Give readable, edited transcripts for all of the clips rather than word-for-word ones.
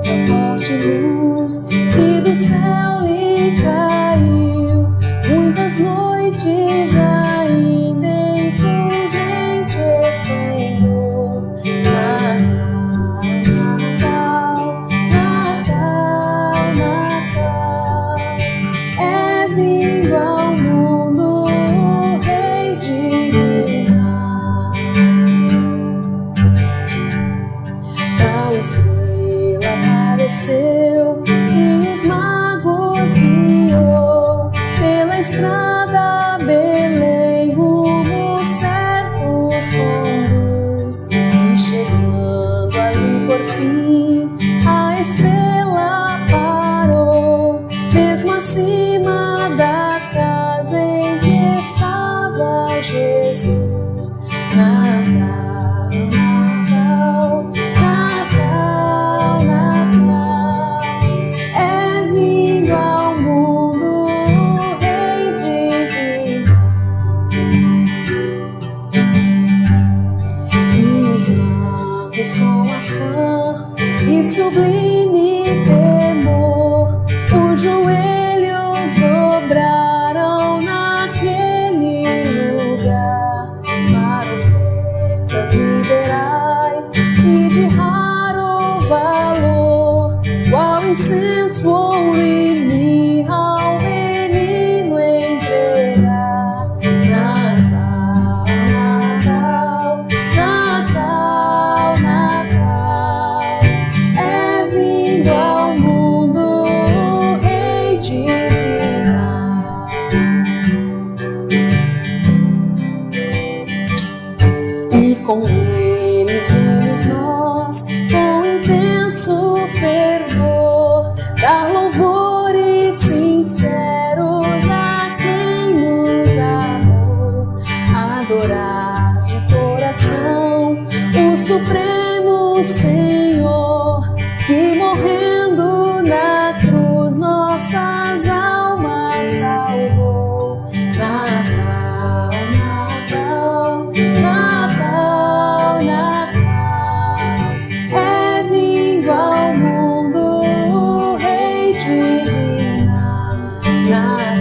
a forte luz que do céu lhe caiu. Muitas noites ainda em fulgente esplendor. Natal, Natal, Natal, é vindo ao mundo o Rei divino. Tal estrela apareceu e os magos guiou pela estrada Belém, rumo certos conduz. E chegando ali por fim, a estrela parou, mesmo acima da casa em que estava Jesus. Natal, Natal, Natal, é vindo ao mundo o Rei divino. E os magos com afã e sublime temor os joelhos dobraram naquele lugar para ofertas liberais e de raro valor, qual incenso, ouro e mirra ao menino entregar. Natal, Natal, Natal, Natal, é vindo ao mundo o Rei divino. E com eles vimos nós, com intenso fervor, dar louvores sinceros a quem nos amou, adorar de coração o Supremo Senhor, que morrendo na cruz nossas almas salvou. Natal, Natal, Natal, Natal, é vindo ao mundo o Rei divino. Natal,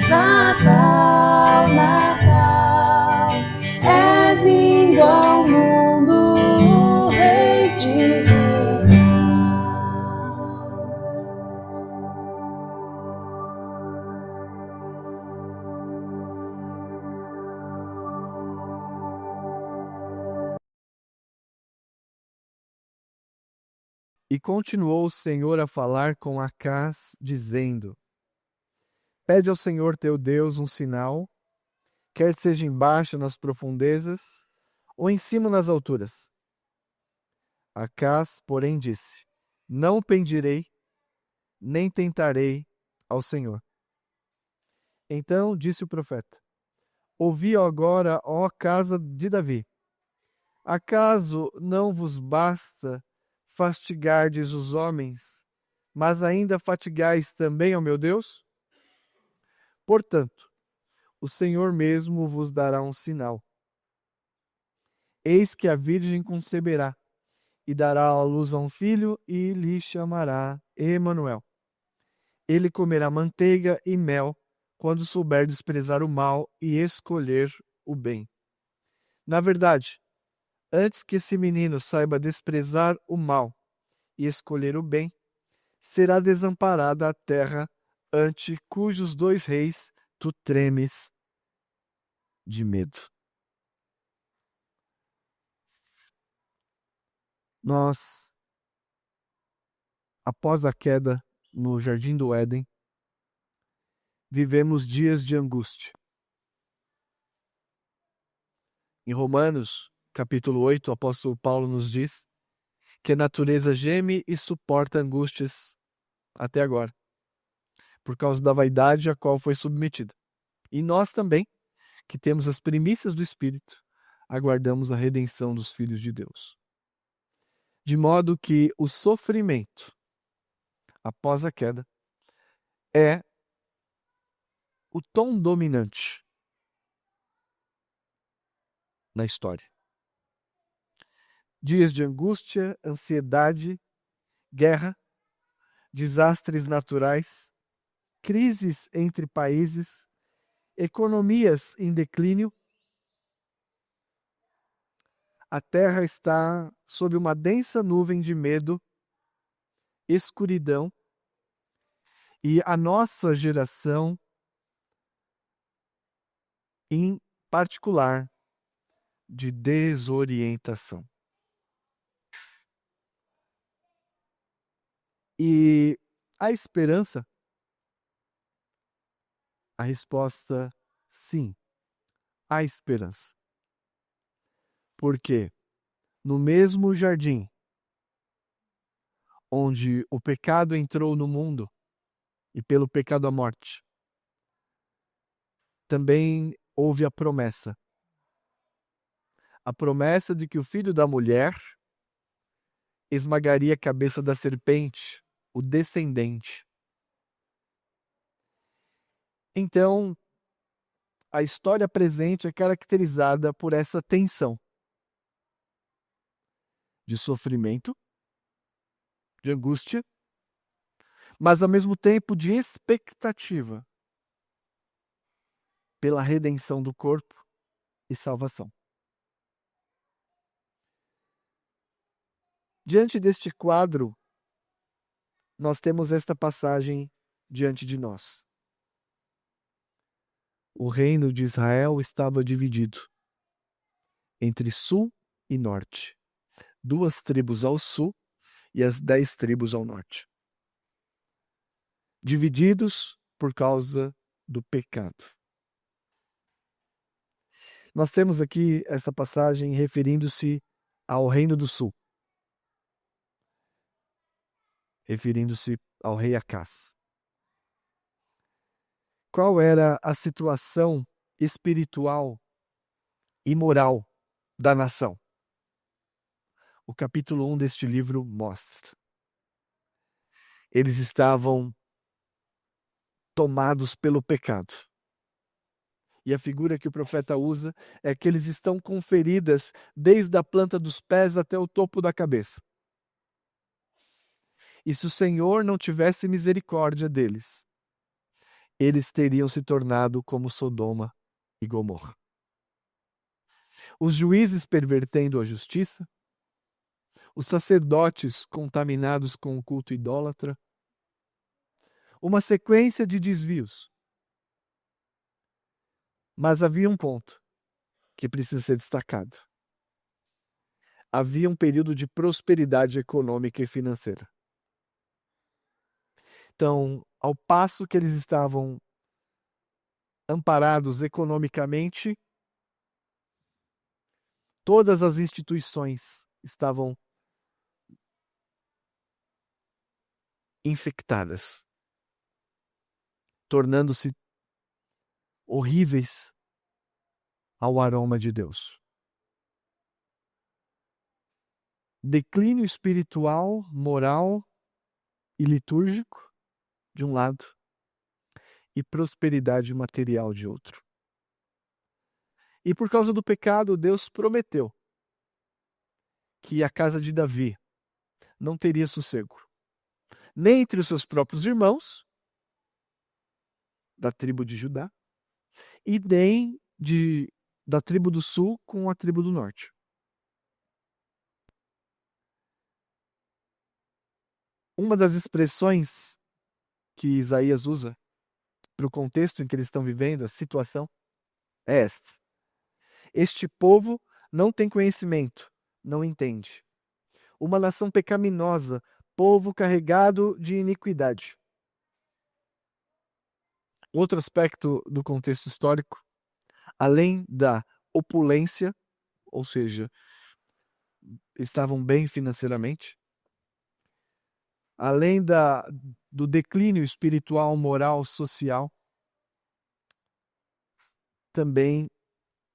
Natal, Natal, é vindo ao mundo o Rei divino. E continuou o Senhor a falar com Acaz, dizendo: Pede ao Senhor teu Deus um sinal, quer seja embaixo nas profundezas, ou em cima nas alturas. Acaz, porém, disse: Não pedirei, nem tentarei ao Senhor. Então disse o profeta: Ouvi agora, ó casa de Davi. Acaso não vos basta fastigardes os homens, mas ainda fatigais também ao meu Deus? Portanto, o Senhor mesmo vos dará um sinal. Eis que a virgem conceberá e dará à luz a um filho e lhe chamará Emanuel. Ele comerá manteiga e mel quando souber desprezar o mal e escolher o bem. Na verdade, antes que esse menino saiba desprezar o mal e escolher o bem, será desamparada a terra ante cujos 2 reis tu tremes de medo. Nós, após a queda no Jardim do Éden, vivemos dias de angústia. Em Romanos, capítulo 8, o apóstolo Paulo nos diz que a natureza geme e suporta angústias até agora, por causa da vaidade a qual foi submetida. E nós também, que temos as primícias do Espírito, aguardamos a redenção dos filhos de Deus. De modo que o sofrimento, após a queda, é o tom dominante na história. dias de angústia, ansiedade, guerra, desastres naturais, crises entre países, economias em declínio. A terra está sob uma densa nuvem de medo, escuridão, e a nossa geração, em particular, de desorientação. E a esperança? A resposta, sim, há esperança. Porque no mesmo jardim onde o pecado entrou no mundo e pelo pecado a morte, também houve a promessa de que o filho da mulher esmagaria a cabeça da serpente, o descendente. Então, a história presente é caracterizada por essa tensão de sofrimento, de angústia, mas ao mesmo tempo de expectativa pela redenção do corpo e salvação. Diante deste quadro, nós temos esta passagem diante de nós. O reino de Israel estava dividido entre sul e norte. 2 tribos ao sul e as 10 tribos ao norte. Divididos por causa do pecado. Nós temos aqui essa passagem referindo-se ao reino do sul. Referindo-se ao rei Acás. Qual era a situação espiritual e moral da nação? O capítulo 1 deste livro mostra. Eles estavam tomados pelo pecado. E a figura que o profeta usa é que eles estão com feridas desde a planta dos pés até o topo da cabeça. E se o Senhor não tivesse misericórdia deles, eles teriam se tornado como Sodoma e Gomorra. Os juízes pervertendo a justiça, os sacerdotes contaminados com o culto idólatra, uma sequência de desvios. Mas havia um ponto que precisa ser destacado. Havia um período de prosperidade econômica e financeira. Então, ao passo que eles estavam amparados economicamente, todas as instituições estavam infectadas, tornando-se horríveis ao aroma de Deus. Declínio espiritual, moral e litúrgico, de um lado, e prosperidade material de outro. E por causa do pecado, Deus prometeu que a casa de Davi não teria sossego, nem entre os seus próprios irmãos, da tribo de Judá, e nem da tribo do sul com a tribo do norte. Uma das expressões que Isaías usa para o contexto em que eles estão vivendo, a situação, é esta: este povo não tem conhecimento, não entende. Uma nação pecaminosa, povo carregado de iniquidade. Outro aspecto do contexto histórico, além da opulência, ou seja, estavam bem financeiramente, além do declínio espiritual, moral, social, também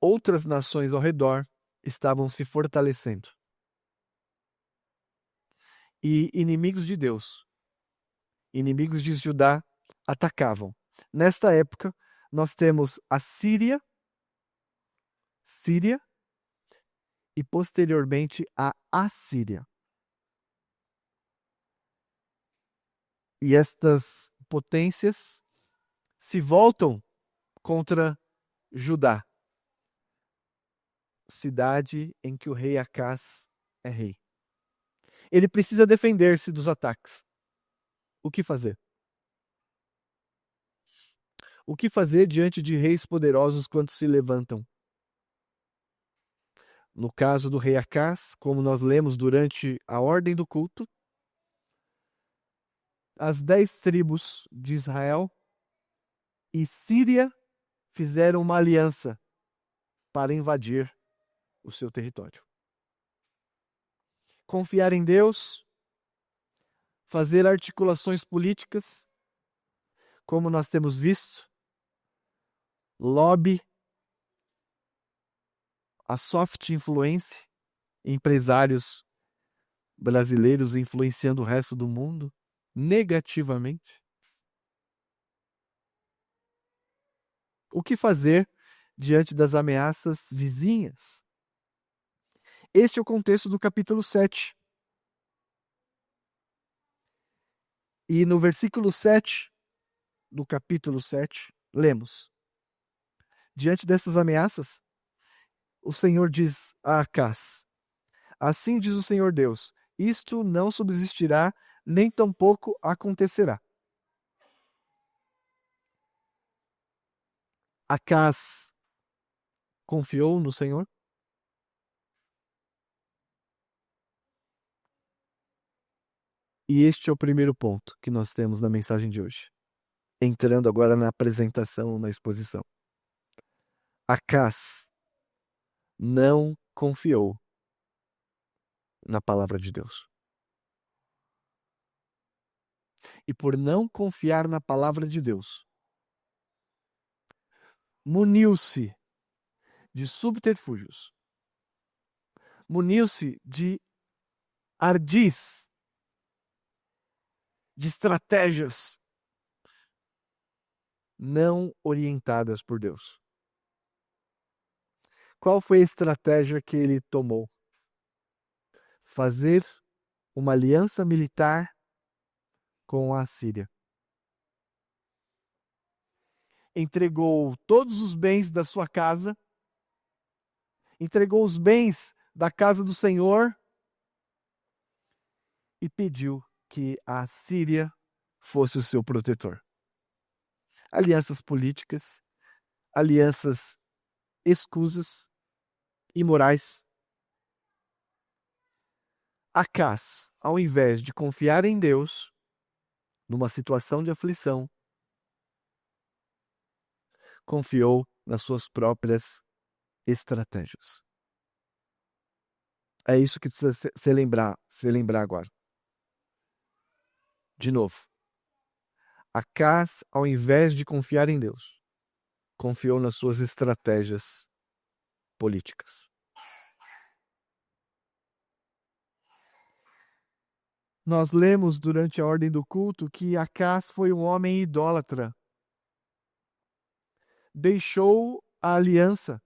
outras nações ao redor estavam se fortalecendo. E inimigos de Deus, inimigos de Judá, atacavam. Nesta época, nós temos a Síria e posteriormente a Assíria. E estas potências se voltam contra Judá, cidade em que o rei Acaz é rei. Ele precisa defender-se dos ataques. O que fazer? O que fazer diante de reis poderosos quando se levantam? No caso do rei Acaz, como nós lemos durante a ordem do culto, as 10 tribos de Israel e Síria fizeram uma aliança para invadir o seu território. Confiar em Deus, fazer articulações políticas, como nós temos visto, lobby, a soft influence, empresários brasileiros influenciando o resto do mundo negativamente. O que fazer diante das ameaças vizinhas? Este é o contexto do capítulo 7. E no versículo 7 do capítulo 7, lemos: diante dessas ameaças, o Senhor diz a Acaz: assim diz o Senhor Deus, isto não subsistirá, nem tampouco acontecerá. Acaz confiou no Senhor? E este é o primeiro ponto que nós temos na mensagem de hoje. Entrando agora na apresentação, na exposição. Acaz não confiou na palavra de Deus. E por não confiar na palavra de Deus, muniu-se de subterfúgios, muniu-se de ardis, de estratégias não orientadas por Deus. Qual foi a estratégia que ele tomou? Fazer uma aliança militar com a Síria. Entregou todos os bens da sua casa, entregou os bens da casa do Senhor e pediu que a Síria fosse o seu protetor. Alianças políticas, alianças escusas, imorais. Acaz, ao invés de confiar em Deus, numa situação de aflição, confiou nas suas próprias estratégias. É isso que precisa se lembrar agora. De novo. Acaz, ao invés de confiar em Deus, confiou nas suas estratégias políticas. Nós lemos durante a ordem do culto que Acaz foi um homem idólatra. Deixou a aliança.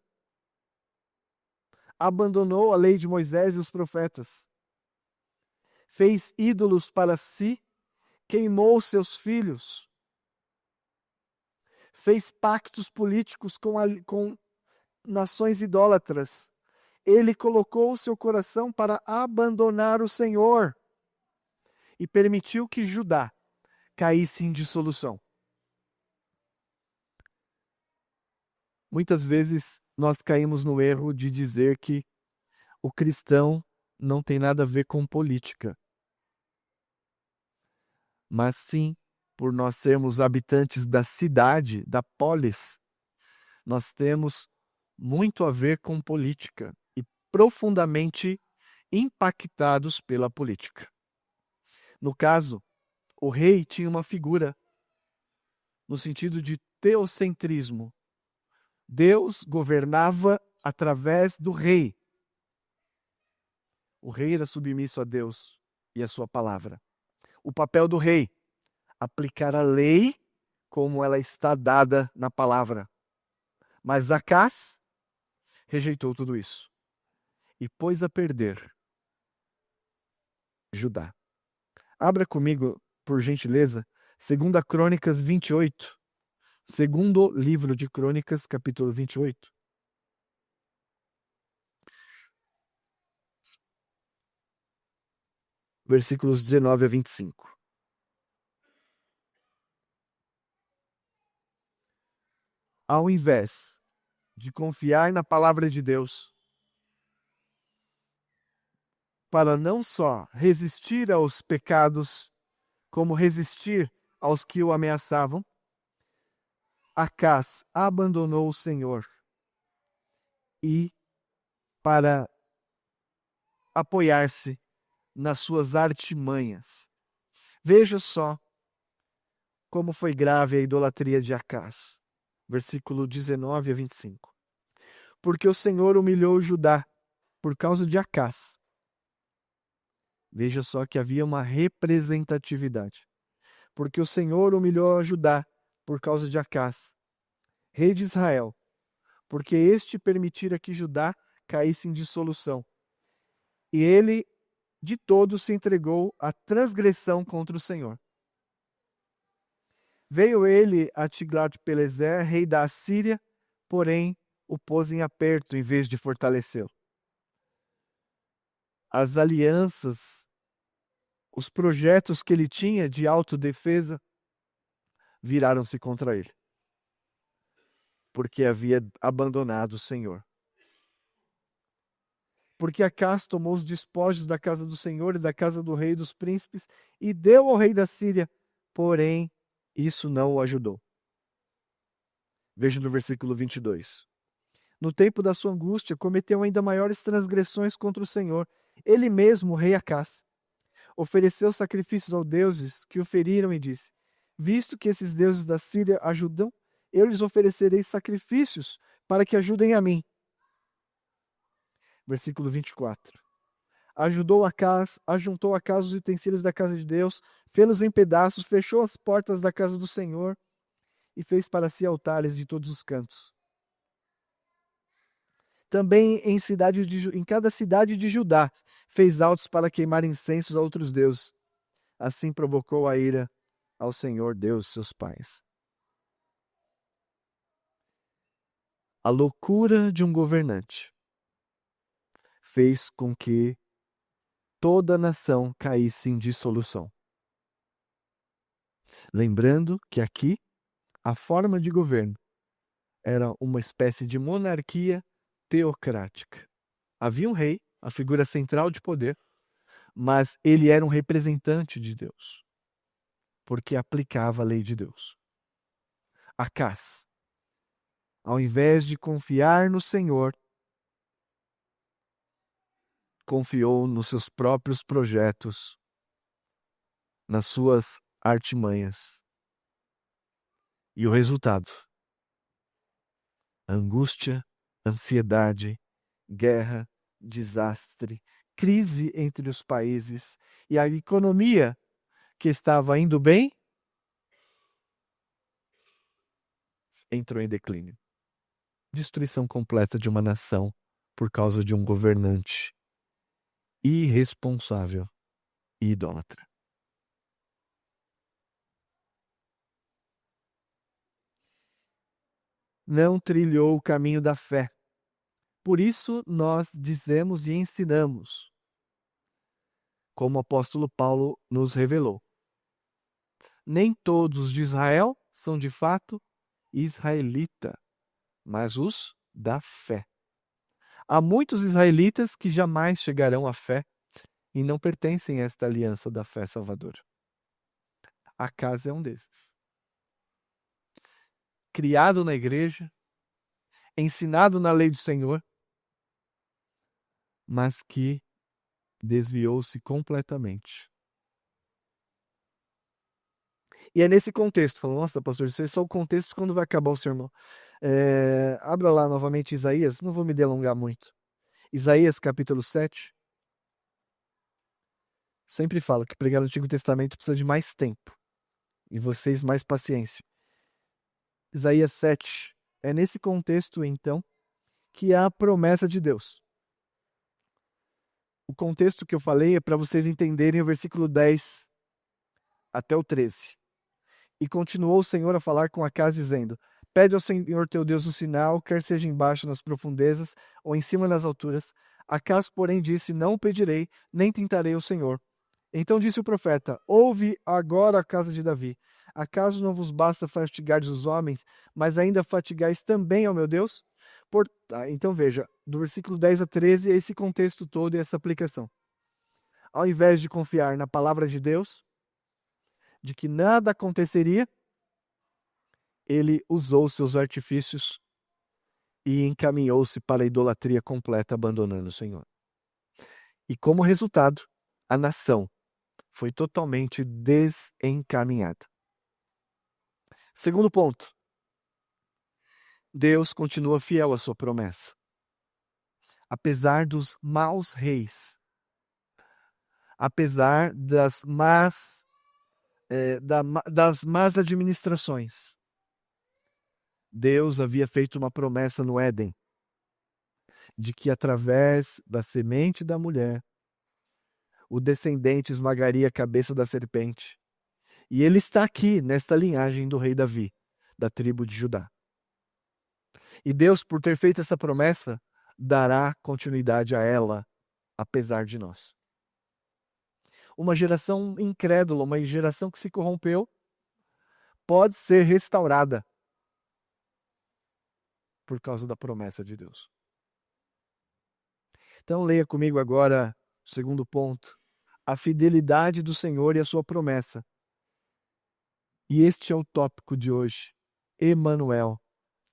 Abandonou a lei de Moisés e os profetas. Fez ídolos para si, queimou seus filhos. Fez pactos políticos com nações idólatras. Ele colocou o seu coração para abandonar o Senhor e permitiu que Judá caísse em dissolução. Muitas vezes nós caímos no erro de dizer que o cristão não tem nada a ver com política. Mas sim, por nós sermos habitantes da cidade, da polis, nós temos muito a ver com política e profundamente impactados pela política. No caso, o rei tinha uma figura no sentido de teocentrismo. Deus governava através do rei. O rei era submisso a Deus e a sua palavra. O papel do rei, aplicar a lei como ela está dada na palavra. Mas Acaz rejeitou tudo isso. e pôs a perder Judá. Abra comigo, por gentileza, 2 Crônicas 28. Segundo livro de Crônicas, capítulo 28. Versículos 19 a 25. Ao invés de confiar na palavra de Deus, para não só resistir aos pecados, como resistir aos que o ameaçavam, Acaz abandonou o Senhor e, para apoiar-se nas suas artimanhas. Veja só como foi grave a idolatria de Acaz. Versículo 19 a 25. Porque o Senhor humilhou Judá por causa de Acaz. Veja só que havia uma representatividade. Porque o Senhor humilhou a Judá por causa de Acaz, rei de Israel, porque este permitira que Judá caísse em dissolução. E ele de todo se entregou à transgressão contra o Senhor. Veio ele a Tiglat-Pileser, rei da Assíria, porém o pôs em aperto em vez de fortalecê-lo. As alianças, os projetos que ele tinha de autodefesa, viraram-se contra ele, porque havia abandonado o Senhor. Porque Acaz tomou os despojos da casa do Senhor e da casa do rei e dos príncipes e deu ao rei da Síria, porém isso não o ajudou. Veja no versículo 22. No tempo da sua angústia, cometeu ainda maiores transgressões contra o Senhor. Ele mesmo, o rei Acaz, ofereceu sacrifícios aos deuses que o feriram e disse: visto que esses deuses da Síria ajudam, eu lhes oferecerei sacrifícios para que ajudem a mim. Versículo 24. Ajuntou Acaz os utensílios da casa de Deus, fê-los em pedaços, fechou as portas da casa do Senhor e fez para si altares de todos os cantos. Também em cada cidade de Judá fez altos para queimar incensos a outros deuses. Assim provocou a ira ao Senhor Deus, seus pais. A loucura de um governante fez com que toda a nação caísse em dissolução. Lembrando que aqui a forma de governo era uma espécie de monarquia teocrática. Havia um rei, a figura central de poder, mas ele era um representante de Deus, porque aplicava a lei de Deus. Acaz, ao invés de confiar no Senhor, confiou nos seus próprios projetos, nas suas artimanhas. E o resultado? Angústia, ansiedade, guerra, desastre, crise entre os países e a economia que estava indo bem entrou em declínio. Destruição completa de uma nação por causa de um governante irresponsável e idólatra. Não trilhou o caminho da fé. Por isso nós dizemos e ensinamos, como o apóstolo Paulo nos revelou. Nem todos de Israel são de fato israelita, mas os da fé. Há muitos israelitas que jamais chegarão à fé e não pertencem a esta aliança da fé salvadora. Acaz é um desses. Criado na igreja, ensinado na lei do Senhor, mas que desviou-se completamente. E é nesse contexto, falou, nossa, pastor, isso é só o contexto quando vai acabar o sermão. Abra lá novamente Isaías, não vou me delongar muito. Isaías capítulo 7. Sempre falo que pregar no Antigo Testamento precisa de mais tempo. E vocês mais paciência. Isaías 7. É nesse contexto, então, que há a promessa de Deus. contexto que eu falei é para vocês entenderem o versículo 10 até o 13. E continuou o Senhor a falar com Acaz, dizendo: Pede ao Senhor teu Deus um sinal, quer seja embaixo nas profundezas ou em cima nas alturas. Acaz, porém, disse: Não o pedirei, nem tentarei o Senhor. Então disse o profeta: Ouve agora a casa de Davi. Acaso não vos basta fatigardes os homens, mas ainda fatigais também ao meu Deus? Então veja, do versículo 10 a 13, esse contexto todo e essa aplicação. Ao invés de confiar na palavra de Deus, de que nada aconteceria, ele usou seus artifícios e encaminhou-se para a idolatria completa, abandonando o Senhor. E como resultado, a nação foi totalmente desencaminhada. Segundo ponto, Deus continua fiel à sua promessa. Apesar dos maus reis, apesar das más administrações, Deus havia feito uma promessa no Éden, de que através da semente da mulher, o descendente esmagaria a cabeça da serpente. E ele está aqui, nesta linhagem do rei Davi, da tribo de Judá. E Deus, por ter feito essa promessa, dará continuidade a ela, apesar de nós. Uma geração incrédula, uma geração que se corrompeu, pode ser restaurada por causa da promessa de Deus. Então leia comigo agora o segundo ponto, a fidelidade do Senhor e a sua promessa. E este é o tópico de hoje, Emanuel,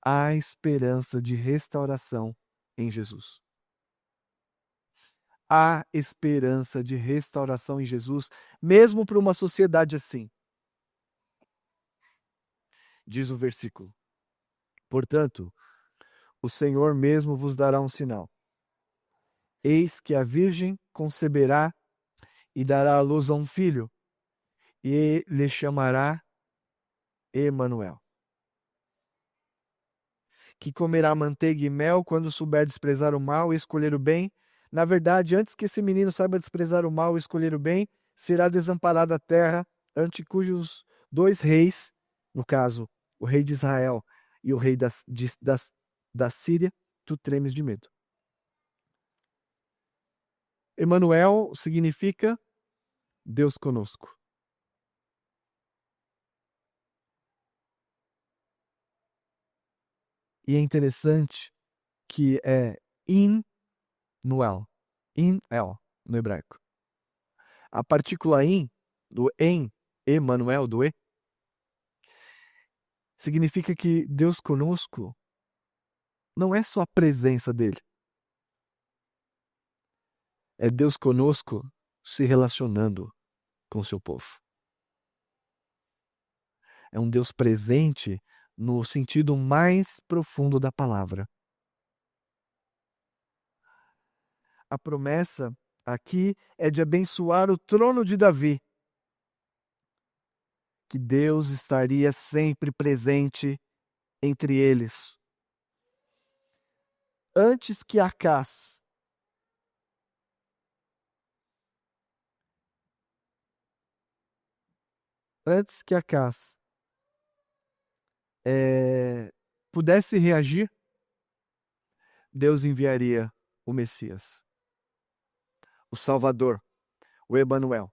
a esperança de restauração em Jesus. Há esperança de restauração em Jesus, mesmo para uma sociedade assim. Diz o versículo: Portanto, o Senhor mesmo vos dará um sinal. Eis que a virgem conceberá e dará à luz a um filho, e lhe chamará Emanuel. Que comerá manteiga e mel quando souber desprezar o mal e escolher o bem. Na verdade, antes que esse menino saiba desprezar o mal e escolher o bem, será desamparada a terra, ante cujos dois reis, no caso, o rei de Israel e o rei da Síria, tu tremes de medo. Emanuel significa Deus conosco. E é interessante que é in-nuel, in-el, no hebraico. A partícula in, do em, Emanuel, do e, significa que Deus conosco não é só a presença dele. É Deus conosco se relacionando com o seu povo. É um Deus presente no sentido mais profundo da palavra. A promessa aqui é de abençoar o trono de Davi, que Deus estaria sempre presente entre eles. Antes que Acaz pudesse reagir, Deus enviaria o Messias, o Salvador, o Emanuel.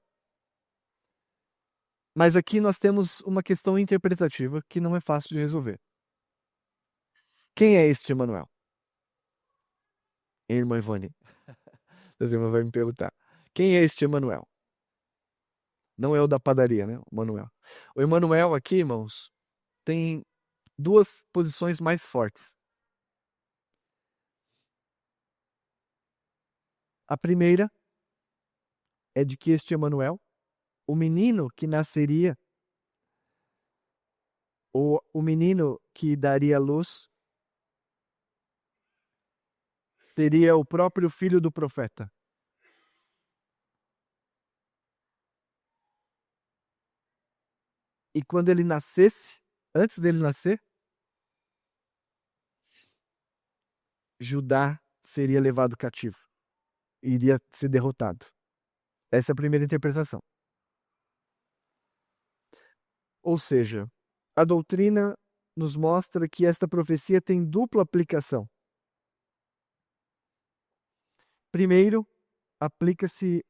Mas aqui nós temos uma questão interpretativa que não é fácil de resolver. Quem é este Emanuel? Irmã Ivone, a irmã vai me perguntar. Quem é este Emanuel? Não é o da padaria, né? O Manuel. O Emanuel aqui, irmãos, tem duas posições mais fortes. A primeira é de que este Emanuel, o menino que nasceria, ou o menino que daria luz, seria o próprio filho do profeta. E quando ele nascesse, antes dele nascer, Judá seria levado cativo. iria ser derrotado. Essa é a primeira interpretação. Ou seja, a doutrina nos mostra que esta profecia tem dupla aplicação. Primeiro, aplica-se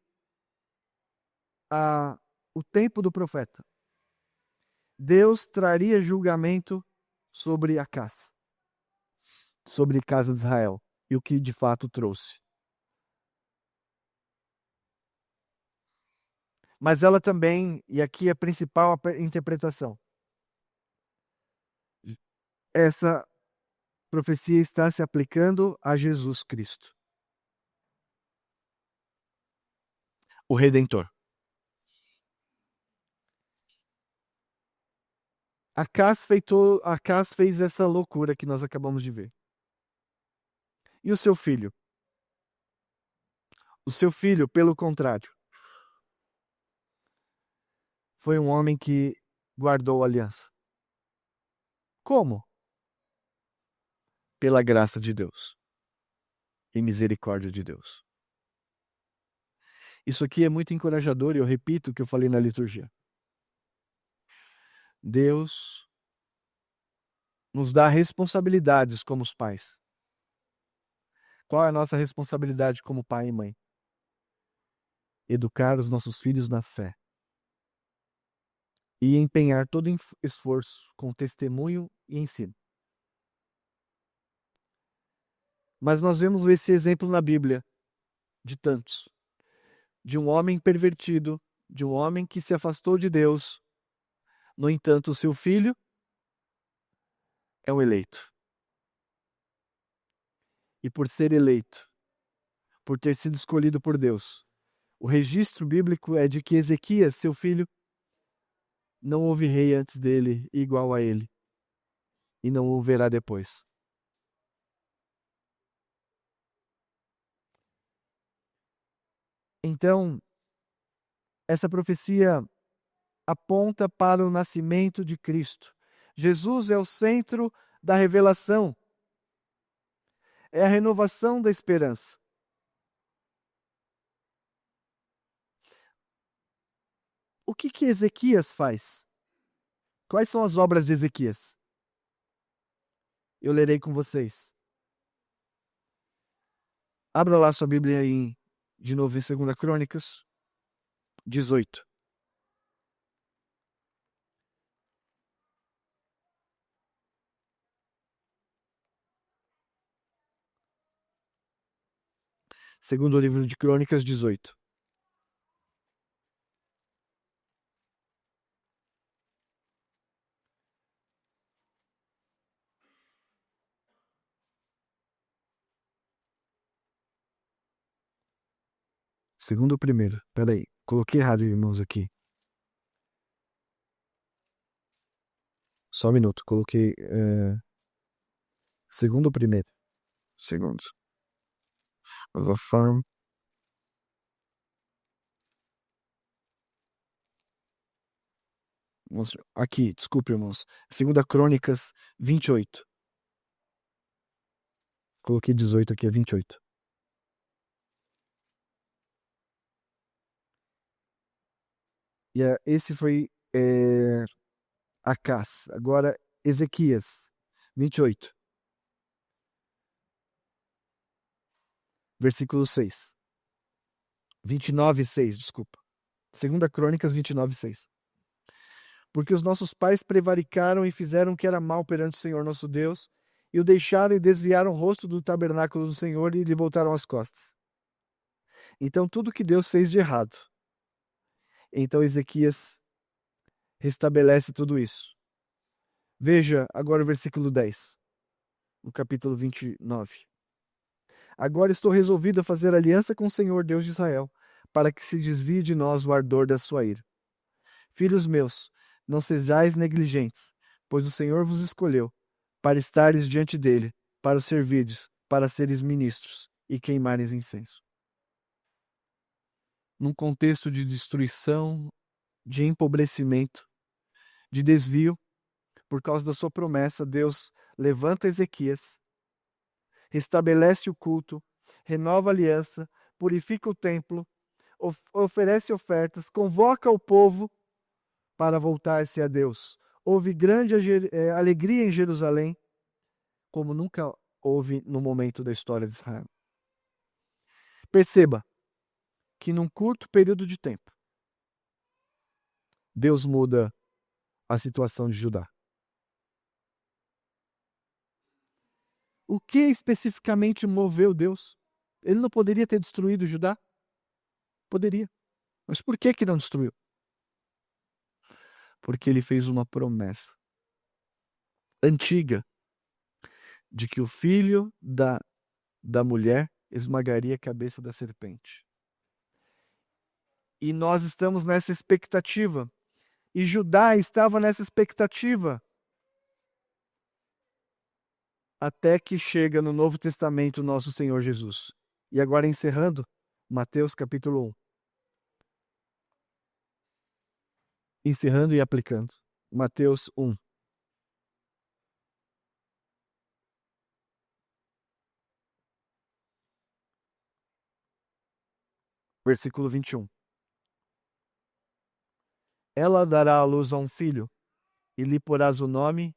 ao tempo do profeta. Deus traria julgamento sobre Acás, sobre a casa de Israel, e o que de fato trouxe. Mas ela também, e aqui é a principal interpretação, essa profecia está se aplicando a Jesus Cristo, o Redentor. Acás fez essa loucura que nós acabamos de ver. E o seu filho? O seu filho, pelo contrário, foi um homem que guardou a aliança. Como? Pela graça de Deus e misericórdia de Deus. Isso aqui é muito encorajador e eu repito o que eu falei na liturgia. Deus nos dá responsabilidades como os pais. Qual é a nossa responsabilidade como pai e mãe? Educar os nossos filhos na fé. E empenhar todo esforço com testemunho e ensino. Mas nós vemos esse exemplo na Bíblia, de tantos. De um homem pervertido, de um homem que se afastou de Deus. No entanto, o seu filho é o eleito. E por ser eleito, por ter sido escolhido por Deus, o registro bíblico é de que Ezequias, seu filho, não houve rei antes dele igual a ele, e não houverá depois. Então, essa profecia aponta para o nascimento de Cristo. Jesus é o centro da revelação. É a renovação da esperança. O que Ezequias faz? Quais são as obras de Ezequias? Eu lerei com vocês. Abra lá sua Bíblia de novo em 2 Crônicas 18. Segundo livro de Crônicas 18. Segundo o primeiro. Peraí, coloquei errado, irmãos, aqui. Só um minuto, coloquei segundo o primeiro. Segundo. The farm. Aqui, desculpe, irmãos. 2 Crônicas 28. Coloquei 18 aqui, é 28. E esse foi Acás. Agora, Ezequias 28. Versículo 6. 29:6, desculpa. 2 Crônicas 29:6. Porque os nossos pais prevaricaram e fizeram o que era mal perante o Senhor nosso Deus, e o deixaram e desviaram o rosto do tabernáculo do Senhor e lhe voltaram as costas. Então, tudo que Deus fez de errado. Então, Ezequias restabelece tudo isso. Veja agora o versículo 10, no capítulo 29. Agora estou resolvido a fazer aliança com o Senhor Deus de Israel, para que se desvie de nós o ardor da sua ira. Filhos meus, não sejais negligentes, pois o Senhor vos escolheu, para estares diante dele, para o servirdes, para seres ministros e queimares incenso. Num contexto de destruição, de empobrecimento, de desvio, por causa da sua promessa, Deus levanta Ezequias, restabelece o culto, renova a aliança, purifica o templo, oferece ofertas, convoca o povo para voltar-se a Deus. Houve grande alegria em Jerusalém, como nunca houve no momento da história de Israel. Perceba que num curto período de tempo, Deus muda a situação de Judá. O que especificamente moveu Deus? Ele não poderia ter destruído Judá? Poderia. Mas por que não destruiu? Porque ele fez uma promessa antiga de que o filho da mulher esmagaria a cabeça da serpente. E nós estamos nessa expectativa. E Judá estava nessa expectativa. Até que chega no Novo Testamento nosso Senhor Jesus. E agora encerrando, Mateus capítulo 1. Encerrando e aplicando. Mateus 1. Versículo 21. Ela dará à luz a um filho, e lhe porás o nome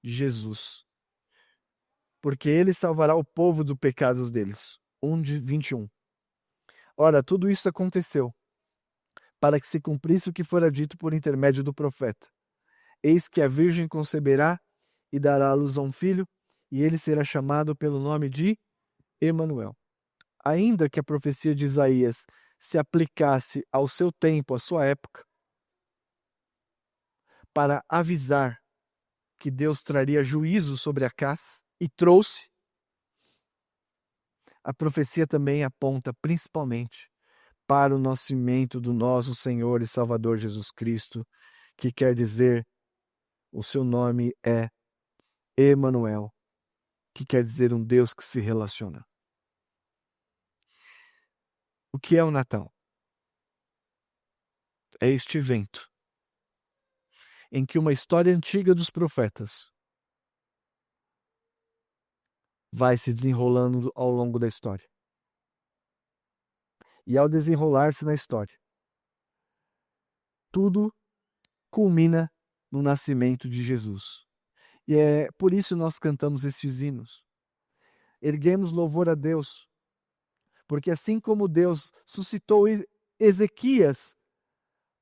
de Jesus, porque ele salvará o povo do pecado deles. 1:21. Ora, tudo isso aconteceu, para que se cumprisse o que fora dito por intermédio do profeta. Eis que a virgem conceberá e dará à luz a um filho, e ele será chamado pelo nome de Emanuel. Ainda que a profecia de Isaías se aplicasse ao seu tempo, à sua época, para avisar que Deus traria juízo sobre Acaz, e trouxe, a profecia também aponta principalmente para o nascimento do nosso Senhor e Salvador Jesus Cristo, que quer dizer, o seu nome é Emanuel, que quer dizer um Deus que se relaciona. O que é o Natal? É este evento em que uma história antiga dos profetas vai se desenrolando ao longo da história. E ao desenrolar-se na história, tudo culmina no nascimento de Jesus. E é por isso nós cantamos esses hinos. Erguemos louvor a Deus, porque assim como Deus suscitou Ezequias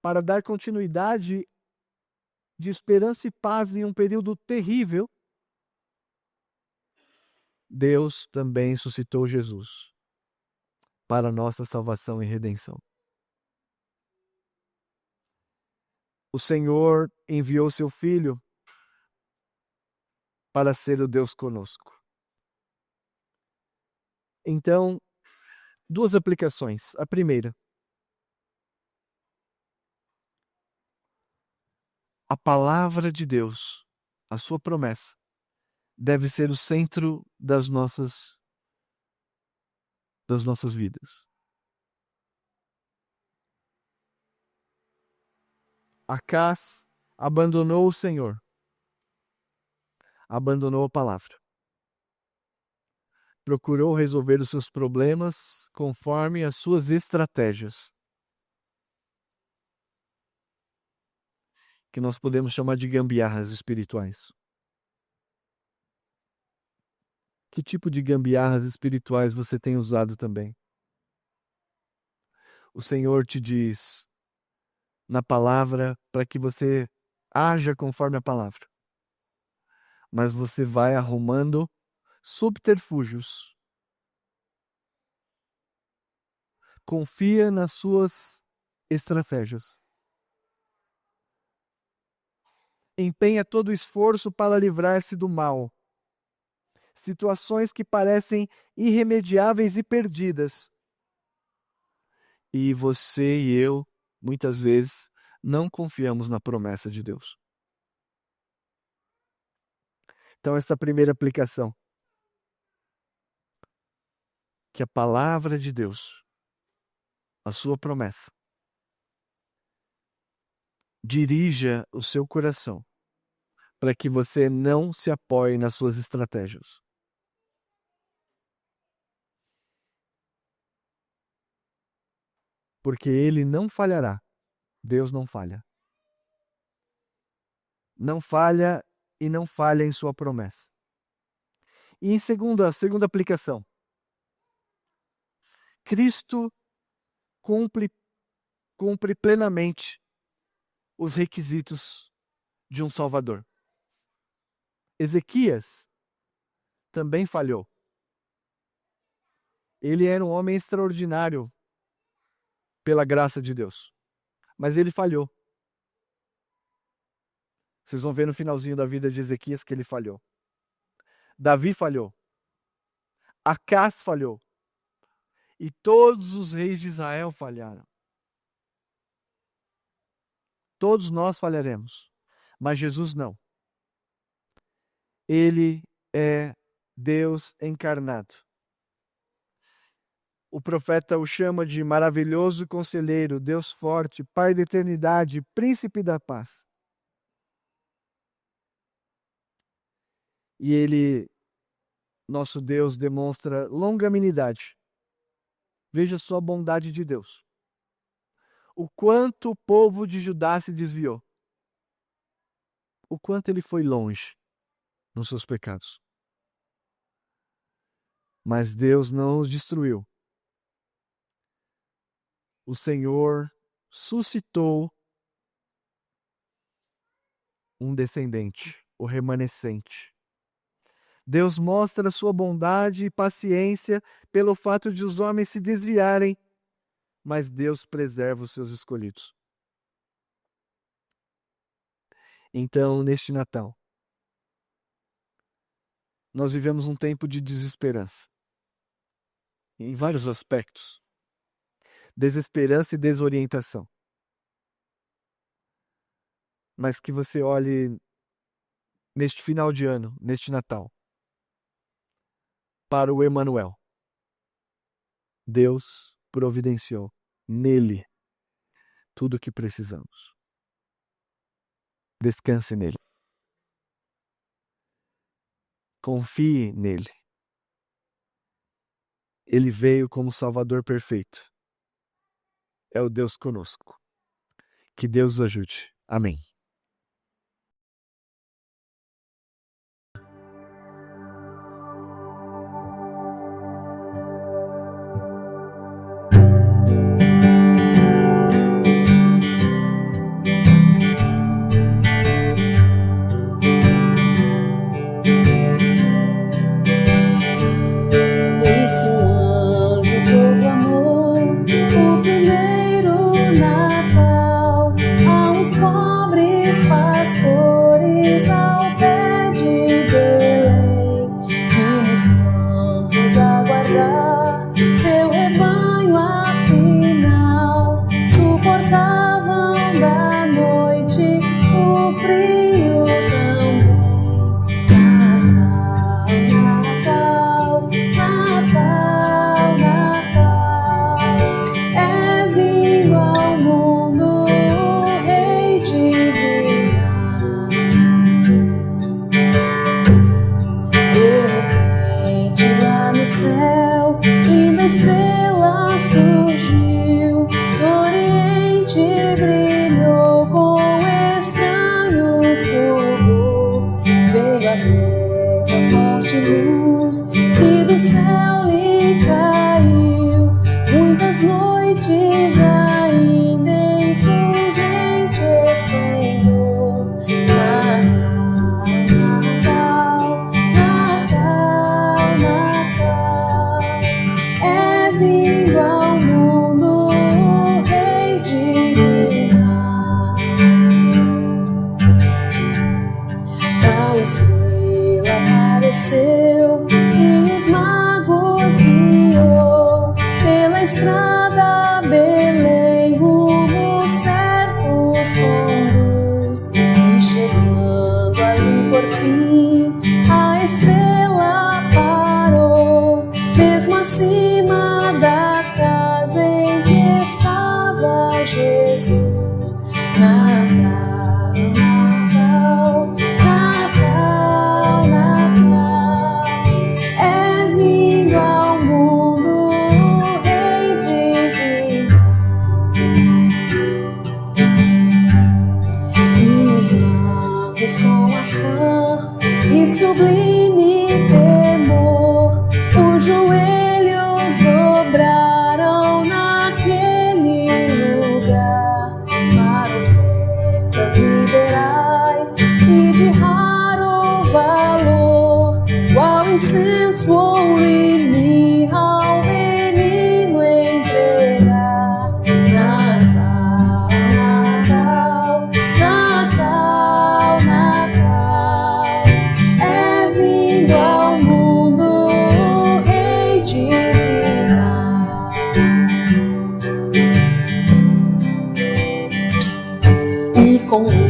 para dar continuidade de esperança e paz em um período terrível, Deus também suscitou Jesus para nossa salvação e redenção. O Senhor enviou seu Filho para ser o Deus conosco. Então, duas aplicações. A primeira, a palavra de Deus, a sua promessa, deve ser o centro das nossas vidas. Acaz abandonou o Senhor, abandonou a palavra. Procurou resolver os seus problemas conforme as suas estratégias, que nós podemos chamar de gambiarras espirituais. Que tipo de gambiarras espirituais você tem usado também? O Senhor te diz na palavra para que você haja conforme a palavra. Mas você vai arrumando subterfúgios. Confia nas suas estratégias. Empenha todo o esforço para livrar-se do mal. Situações que parecem irremediáveis e perdidas. E você e eu, muitas vezes, não confiamos na promessa de Deus. Então, essa primeira aplicação, que a palavra de Deus, a sua promessa, dirija o seu coração para que você não se apoie nas suas estratégias. porque Ele não falhará. Deus não falha. Não falha e não falha em sua promessa. E a segunda aplicação. Cristo cumpre plenamente os requisitos de um Salvador. Ezequias também falhou. Ele era um homem extraordinário pela graça de Deus, mas ele falhou. Vocês vão ver no finalzinho da vida de Ezequias que ele falhou. Davi falhou. Acás falhou. E todos os reis de Israel falharam. Todos nós falharemos, mas Jesus não. Ele é Deus encarnado. O profeta o chama de maravilhoso conselheiro, Deus forte, Pai da eternidade, príncipe da paz. E ele, nosso Deus, demonstra longanimidade. Veja só a bondade de Deus. O quanto o povo de Judá se desviou. O quanto ele foi longe nos seus pecados. Mas Deus não os destruiu. O Senhor suscitou um descendente, o remanescente. Deus mostra sua bondade e paciência pelo fato de os homens se desviarem, mas Deus preserva os seus escolhidos. Então, neste Natal, nós vivemos um tempo de desesperança. Em vários aspectos. Desesperança e desorientação. Mas que você olhe neste final de ano, neste Natal, para o Emanuel. Deus providenciou nele tudo o que precisamos. Descanse nele. Confie nele. Ele veio como Salvador perfeito. É o Deus conosco. Que Deus o ajude. Amém. Eis que um anjo proclamou o primeiro Natal a uns pobres pastores ao pé de Belém, que nos campos aguardar seu rebanho afinal, suportavam da noite o frio também. Natal, Natal, é vindo ao mundo o Rei divino. De repente lá no céu, linda estrela surgiu, do Oriente brilhou com estranho fulgor, veio a terra forte luz que do céu lhe caiu, muitas noites ainda em fulgente esplendor. Natal, Natal, Natal, é vindo ao mundo o Rei divino. A estrela apareceu e os magos guiou pela estrada Belém, rumo certos conduz, e chegando ali por fim a estrela parou, mesmo acima da casa em que estava Jesus. Natal, Natal, Natal, Natal, é vindo ao mundo o Rei divino. com